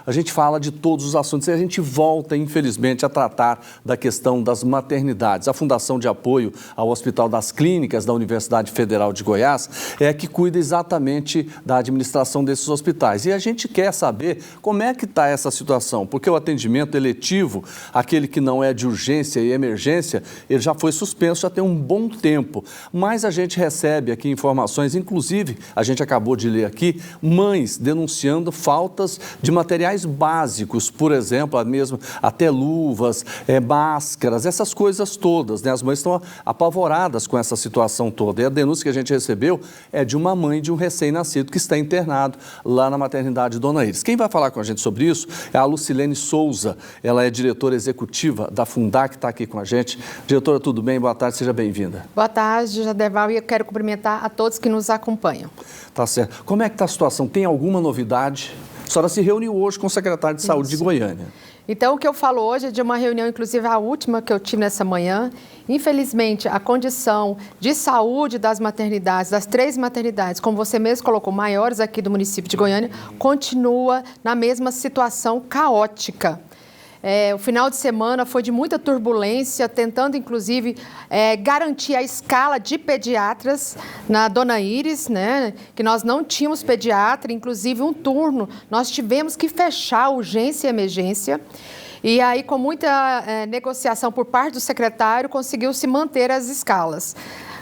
a gente fala de todos os assuntos e a gente volta, infelizmente, a tratar da questão das maternidades. A Fundação de Apoio ao Hospital das Clínicas da Universidade Federal de Goiás é a que cuida exatamente da administração desses hospitais. E a gente quer saber como é que está essa situação, porque o atendimento eletivo, aquele que não é de urgência e emergência, ele já foi suspenso já tem um bom tempo. Mas a gente recebe aqui informações, inclusive, a gente acabou de ler aqui, mães denunciando faltas de materiais básicos, por exemplo, até luvas, máscaras, essas coisas todas, né? As mães estão apavoradas com essa situação toda. E a denúncia que a gente recebeu é de uma mãe de um recém-nascido que está internado lá na maternidade Dona Iris. Quem vai falar com a gente sobre isso é a Lucilene Souza, ela é diretora executiva da Fundac, que está aqui com a gente. Diretora, tudo bem? Boa tarde, seja bem-vinda. Boa tarde, Jadeval, e eu quero cumprimentar a todos que nos acompanham. Tá certo. Como é que está a situação? Tem alguma novidade? A senhora se reuniu hoje com o secretário de Saúde de Goiânia. Então, o que eu falo hoje é de uma reunião, inclusive a última que eu tive nessa manhã. Infelizmente, a condição de saúde das maternidades, das 3 maternidades, como você mesmo colocou, maiores aqui do município de Goiânia, continua na mesma situação caótica. O final de semana foi de muita turbulência, tentando, inclusive, garantir a escala de pediatras na Dona Iris, né? Que nós não tínhamos pediatra, inclusive um turno. Nós tivemos que fechar urgência e emergência. E aí, com muita negociação por parte do secretário, conseguiu-se manter as escalas.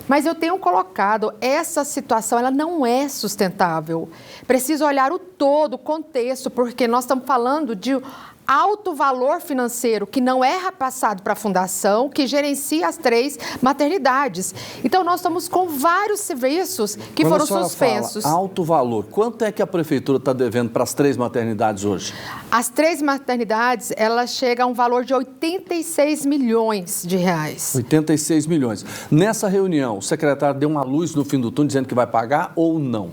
Mas eu tenho colocado, essa situação ela não é sustentável. Preciso olhar o todo, o contexto, porque nós estamos falando de alto valor financeiro que não é repassado para a Fundação, que gerencia as 3 maternidades. Então, nós estamos com vários serviços que foram suspensos. Fala alto valor, quanto é que a Prefeitura está devendo para as 3 maternidades hoje? As 3 maternidades, elas chegam a um valor de 86 milhões de reais. 86 milhões. Nessa reunião, o secretário deu uma luz no fim do túnel dizendo que vai pagar ou não?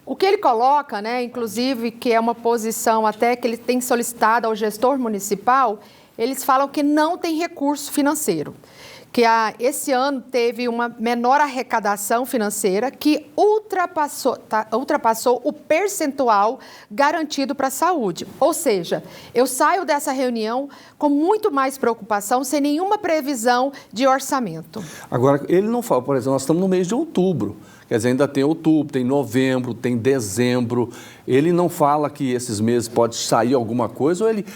O que ele coloca, né, inclusive, que é uma posição até que ele tem solicitado ao gestor municipal, eles falam que não tem recurso financeiro. Que esse ano teve uma menor arrecadação financeira que ultrapassou o percentual garantido para a saúde. Ou seja, eu saio dessa reunião com muito mais preocupação, sem nenhuma previsão de orçamento. Agora, ele não fala, por exemplo, nós estamos no mês de outubro. Quer dizer, ainda tem outubro, tem novembro, tem dezembro. Ele não fala que esses meses pode sair alguma coisa ou ele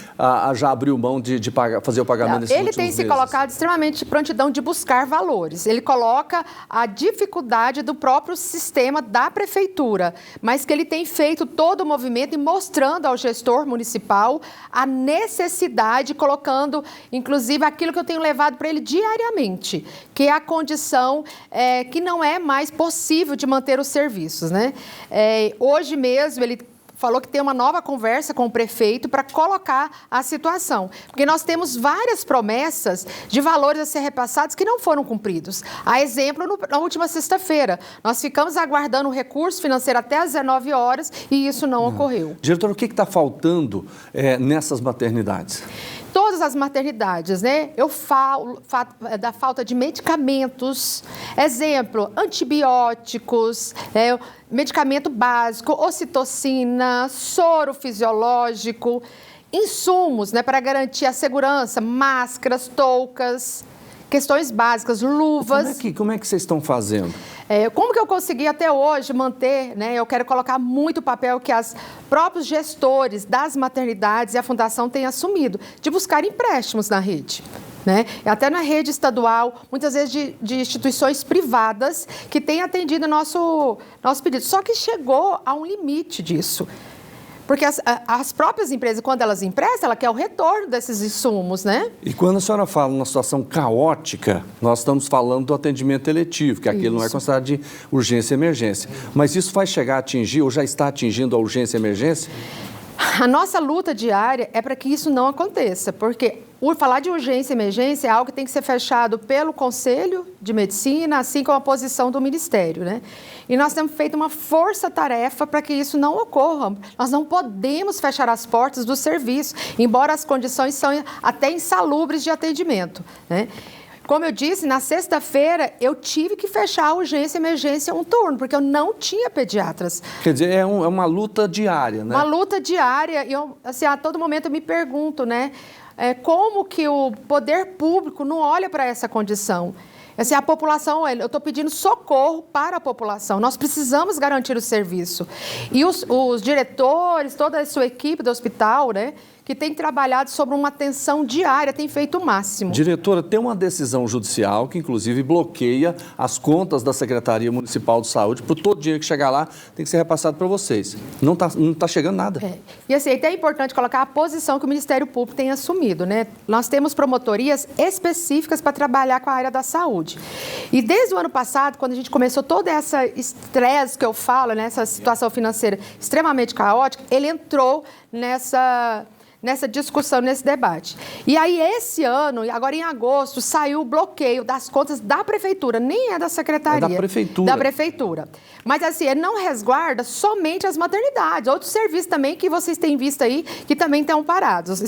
já abriu mão de fazer o pagamento desses últimos meses? Ele tem se colocado extremamente de prontidão de buscar valores. Ele coloca a dificuldade do próprio sistema da prefeitura, mas que ele tem feito todo o movimento e mostrando ao gestor municipal a necessidade, colocando, inclusive, aquilo que eu tenho levado para ele diariamente, que é a condição que não é mais possível de manter os serviços, né? Hoje mesmo ele falou que tem uma nova conversa com o prefeito para colocar a situação. Porque nós temos várias promessas de valores a ser repassados que não foram cumpridos. A exemplo, na última sexta-feira, nós ficamos aguardando o recurso financeiro até às 19 horas e isso não ocorreu. Diretor, o que está faltando nessas maternidades? Todas as maternidades, né? Eu falo da falta de medicamentos, exemplo, antibióticos, medicamento básico, ocitocina, soro fisiológico, insumos, né, para garantir a segurança, máscaras, toucas, questões básicas, luvas. Como é que vocês estão fazendo? Como que eu consegui até hoje manter, né? Eu quero colocar muito papel que os próprios gestores das maternidades e a Fundação têm assumido, de buscar empréstimos na rede. Né? Até na rede estadual, muitas vezes de instituições privadas que têm atendido nosso pedido. Só que chegou a um limite disso. Porque as próprias empresas, quando elas emprestam, ela quer o retorno desses insumos, né? E quando a senhora fala numa situação caótica, nós estamos falando do atendimento eletivo, que aquilo não é considerado de urgência e emergência. Mas isso vai chegar a atingir, ou já está atingindo a urgência e emergência? A nossa luta diária é para que isso não aconteça, porque falar de urgência e emergência é algo que tem que ser fechado pelo Conselho de Medicina, assim como a posição do Ministério, né? E nós temos feito uma força-tarefa para que isso não ocorra. Nós não podemos fechar as portas do serviço, embora as condições são até insalubres de atendimento, né? Como eu disse, na sexta-feira eu tive que fechar a urgência e emergência um turno, porque eu não tinha pediatras. Quer dizer, é uma luta diária, né? Uma luta diária. E eu, assim, a todo momento eu me pergunto, né? Como que o poder público não olha para essa condição? Assim, a população, eu estou pedindo socorro para a população. Nós precisamos garantir o serviço. E os diretores, toda a sua equipe do hospital, né, que tem trabalhado sobre uma atenção diária, tem feito o máximo. Diretora, tem uma decisão judicial que, inclusive, bloqueia as contas da Secretaria Municipal de Saúde, por todo dinheiro que chegar lá tem que ser repassado para vocês. Não tá chegando nada. E assim, até é importante colocar a posição que o Ministério Público tem assumido, né? Nós temos promotorias específicas para trabalhar com a área da saúde. E desde o ano passado, quando a gente começou todo esse estresse que eu falo, né, essa situação financeira extremamente caótica, ele entrou nessa discussão, nesse debate. E aí, esse ano, agora em agosto, saiu o bloqueio das contas da Prefeitura, nem é da Secretaria. É da Prefeitura. Da Prefeitura. Mas, assim, ele não resguarda somente as maternidades, outros serviços também que vocês têm visto aí, que também estão parados.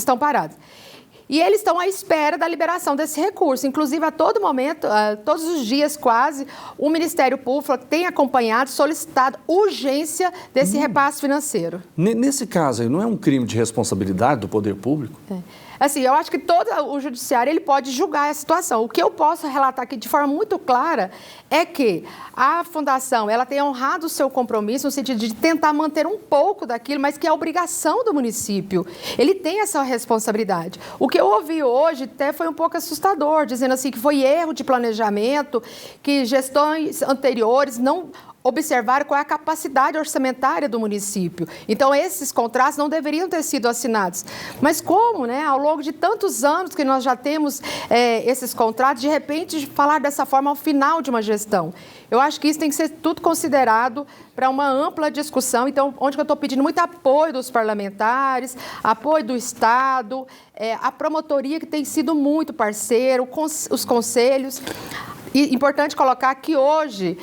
E eles estão à espera da liberação desse recurso. Inclusive, a todo momento, todos os dias quase, o Ministério Público tem acompanhado, solicitado urgência desse repasse financeiro. Nesse caso aí, não é um crime de responsabilidade do poder público? Assim, eu acho que todo o judiciário ele pode julgar a situação. O que eu posso relatar aqui de forma muito clara é que a Fundação ela tem honrado o seu compromisso no sentido de tentar manter um pouco daquilo, mas que é obrigação do município. Ele tem essa responsabilidade. O que eu ouvi hoje até foi um pouco assustador, dizendo assim que foi erro de planejamento, que gestões anteriores não observar qual é a capacidade orçamentária do município. Então, esses contratos não deveriam ter sido assinados. Mas como, né, ao longo de tantos anos que nós já temos esses contratos, de repente, falar dessa forma ao final de uma gestão? Eu acho que isso tem que ser tudo considerado para uma ampla discussão. Então, onde eu estou pedindo muito apoio dos parlamentares, apoio do Estado, a promotoria que tem sido muito parceiro, os conselhos. E importante colocar que hoje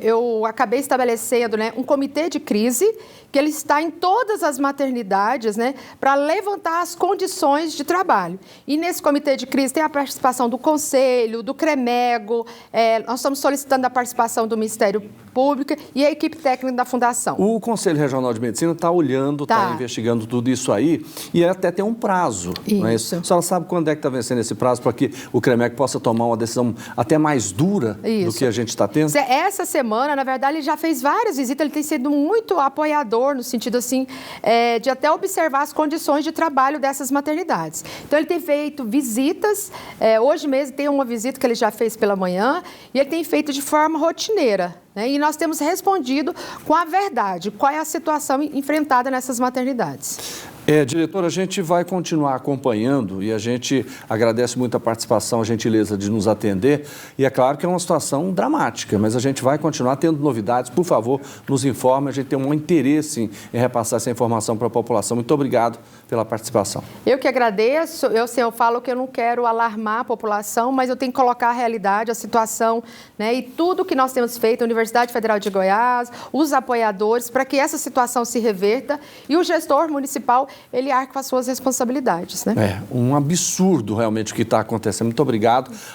eu acabei estabelecendo, né, um comitê de crise que ele está em todas as maternidades, né, para levantar as condições de trabalho. E nesse comitê de crise tem a participação do Conselho, do CREMEGO, nós estamos solicitando a participação do Ministério Público e a equipe técnica da Fundação. O Conselho Regional de Medicina está olhando, está investigando tudo isso aí e até tem um prazo. Isso. Não é isso? A senhora sabe quando é que está vencendo esse prazo para que o CREMEG possa tomar uma decisão até mais dura do que a gente está tendo? Essa semana, na verdade, ele já fez várias visitas, ele tem sido muito apoiador no sentido assim, de até observar as condições de trabalho dessas maternidades. Então, ele tem feito visitas, hoje mesmo tem uma visita que ele já fez pela manhã, e ele tem feito de forma rotineira, né? E nós temos respondido com a verdade, qual é a situação enfrentada nessas maternidades. Diretora, a gente vai continuar acompanhando e a gente agradece muito a participação, a gentileza de nos atender. E é claro que é uma situação dramática, mas a gente vai continuar tendo novidades. Por favor, nos informe, a gente tem um interesse em repassar essa informação para a população. Muito obrigado pela participação. Eu que agradeço. Eu falo que eu não quero alarmar a população, mas eu tenho que colocar a realidade, a situação, né, e tudo que nós temos feito, a Universidade Federal de Goiás, os apoiadores, para que essa situação se reverta e o gestor municipal ele arca com as suas responsabilidades, né? Um absurdo realmente o que está acontecendo. Muito obrigado.